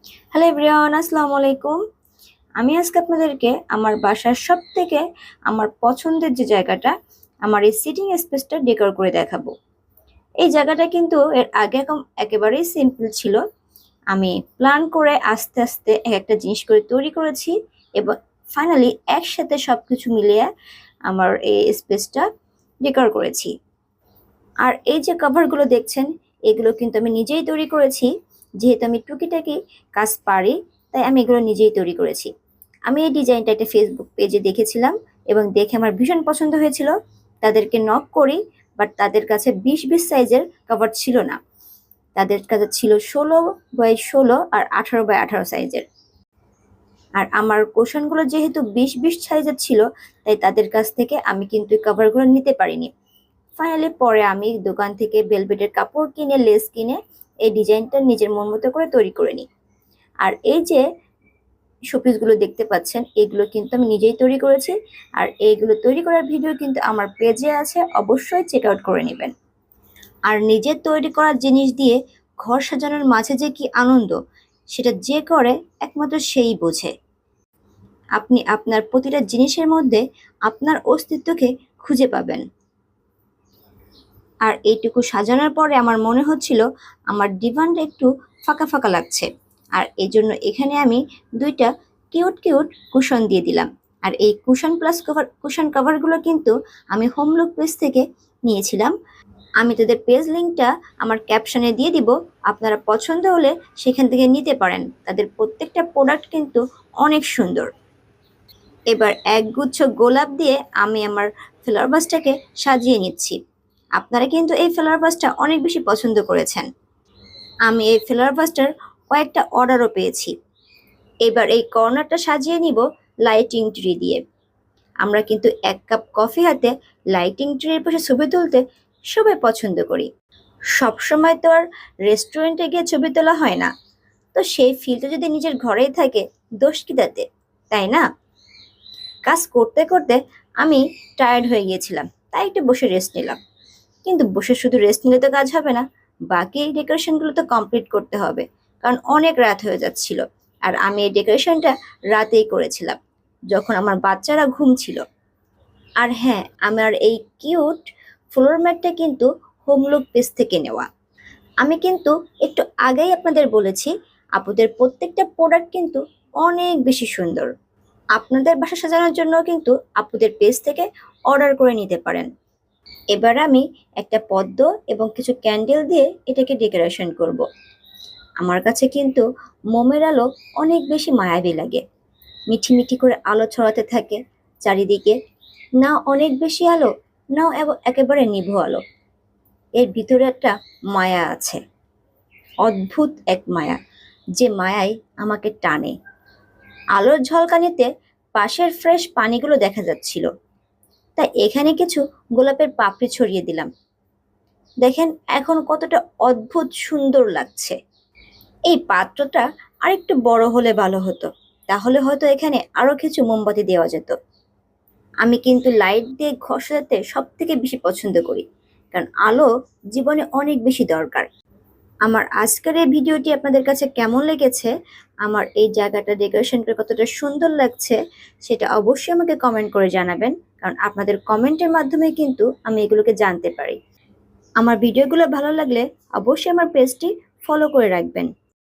Hello everyone, আসসালামু আলাইকুম। আমি আজকে আপনাদেরকে আমার বাসার সবথেকে আমার পছন্দের যে জায়গাটা, আমার এই সিটিং স্পেসটা ডেকোর করে দেখাবো। এই জায়গাটা কিন্তু এর আগে একেবারেই সিম্পল ছিল। আমি প্ল্যান করে আস্তে আস্তে একটা জিনিস করে তৈরি করেছি এবং ফাইনালি একসাথে সবকিছু মিলিয়ে আমার এই স্পেসটা ডেকোর করেছি। আর এই যে কভারগুলো দেখছেন, এগুলো কিন্তু আমি নিজেই তৈরি করেছি। যেহেতু আমি টুকিটাকি কাজ পারি, তাই আমি এগুলো নিজেই তৈরি করেছি। আমি এই ডিজাইনটা একটা ফেসবুক পেজে দেখেছিলাম এবং দেখে আমার ভীষণ পছন্দ হয়েছিল। তাদেরকে নক করি, বাট তাদের কাছে 20-20 সাইজের কভার ছিল না। তাদের কাছে ছিল 16x16 আর 18x18 সাইজের। আর আমার কোশনগুলো যেহেতু 20-20 সাইজের ছিল, তাই তাদের কাছ থেকে আমি কিন্তু এই কভারগুলো নিতে পারিনি। ফাইনালি পরে আমি দোকান থেকে ভেলভেটের কাপড় কিনে, লেস কিনে এই ডিজাইনটা নিজের মন মতো করে তৈরি করে নিই। আর এই যে শোপিসগুলো দেখতে পাচ্ছেন, এগুলো কিন্তু আমি নিজেই তৈরি করেছি। আর এইগুলো তৈরি করার ভিডিও কিন্তু আমার পেজে আছে, অবশ্যই চেক আউট করে নেবেন। আর নিজের তৈরি করা জিনিস দিয়ে ঘর সাজানোর মাঝে যে কি আনন্দ, সেটা যে করে একমাত্র সেই বোঝে। আপনি আপনার প্রতিটা জিনিসের মধ্যে আপনার অস্তিত্বকে খুঁজে পাবেন। আর এইটুকু সাজানোর পরে আমার মনে হচ্ছিল আমার ডিভানটা একটু ফাঁকা ফাঁকা লাগছে। আর এই জন্য এখানে আমি দুইটা কিউট কিউট কুশন দিয়ে দিলাম। আর এই কুশন প্লাস কুশন কভারগুলো কিন্তু আমি হোমলুক পেজ থেকে নিয়েছিলাম। আমি তাদের পেজ লিঙ্কটা আমার ক্যাপশনে দিয়ে দিব, আপনারা পছন্দ হলে সেখান থেকে নিতে পারেন। তাদের প্রত্যেকটা প্রোডাক্ট কিন্তু অনেক সুন্দর। এবার একগুচ্ছ গোলাপ দিয়ে আমি আমার ফ্লাওয়ার ভাসটাকে সাজিয়ে নিচ্ছি। আপনারা কিন্তু এই ফ্লাওয়ার ভাসটা অনেক বেশি পছন্দ করেছেন। আমি এই ফ্লাওয়ার ভাসটার কয়েকটা অর্ডারও পেয়েছি। এবার এই কর্নারটা সাজিয়ে নিব লাইটিং ট্রি দিয়ে। আমরা কিন্তু 1 কাপ কফি হাতে লাইটিং ট্রির পাশে ছবি তুলতে সবাই পছন্দ করি। সবসময় তো আর রেস্টুরেন্টে গিয়ে ছবি তোলা হয় না, তো সেই ফিলটা যদি নিজের ঘরেই থাকে, দোষ কি তাতে, তাই না? কাজ করতে করতে আমি টায়ার্ড হয়ে গিয়েছিলাম, তাই একটু বসে রেস্ট নিলাম। কিন্তু বসে শুধু রেস্ট নিলে তো কাজ হবে না, বাকি এই ডেকোরেশনগুলো তো কমপ্লিট করতে হবে, কারণ অনেক রাত হয়ে যাচ্ছিল। আর আমি এই ডেকোরেশনটা রাতেই করেছিলাম, যখন আমার বাচ্চারা ঘুম ছিল। আর হ্যাঁ, আমার এই কিউট ফ্লোর ম্যাটটা কিন্তু হোমলুক পেজ থেকে নেওয়া। আমি কিন্তু একটু আগেই আপনাদের বলেছি, আপুদের প্রত্যেকটা প্রোডাক্ট কিন্তু অনেক বেশি সুন্দর। আপনাদের বাসা সাজানোর জন্য কিন্তু আপুদের পেজ থেকে অর্ডার করে নিতে পারেন। এবার আমি একটা পদ্ম এবং কিছু ক্যান্ডেল দিয়ে এটাকে ডেকোরেশন করব। আমার কাছে কিন্তু মোমের আলো অনেক বেশি মায়াবী লাগে। মিঠি মিঠি করে আলো ছড়াতে থাকে চারিদিকে। না অনেক বেশি আলো, নাও একেবারে নিভু আলো। এর ভিতরে একটা মায়া আছে, অদ্ভুত এক মায়া, যে মায়াই আমাকে টানে। আলোর ঝলকানিতে পাশের ফ্রেশ পানিগুলো দেখা যাচ্ছিল, তাই এখানে কিছু গোলাপের পাপড়ি ছড়িয়ে দিলাম। দেখেন এখন কতটা অদ্ভুত সুন্দর লাগছে। এই পাত্রটা আরেকটু বড় হলে ভালো হতো, তাহলে হয়তো এখানে আরো কিছু মোমবাতি দেওয়া যেত। আমি কিন্তু লাইট দিয়ে ঘর সাজাতে সব থেকে বেশি পছন্দ করি, কারণ আলো জীবনে অনেক বেশি দরকার। আমার আজকের এই ভিডিওটি আপনাদের কাছে কেমন লেগেছে, আমার এই জায়গাটা ডেকোরেশন করে কতটা সুন্দর লাগছে, সেটা অবশ্যই আমাকে কমেন্ট করে জানাবেন, কারণ আপনাদের কমেন্টের মাধ্যমে কিন্তু আমি এগুলোকে জানতে পারি। আমার ভিডিওগুলো ভালো লাগলে অবশ্যই আমার পেজটি ফলো করে রাখবেন।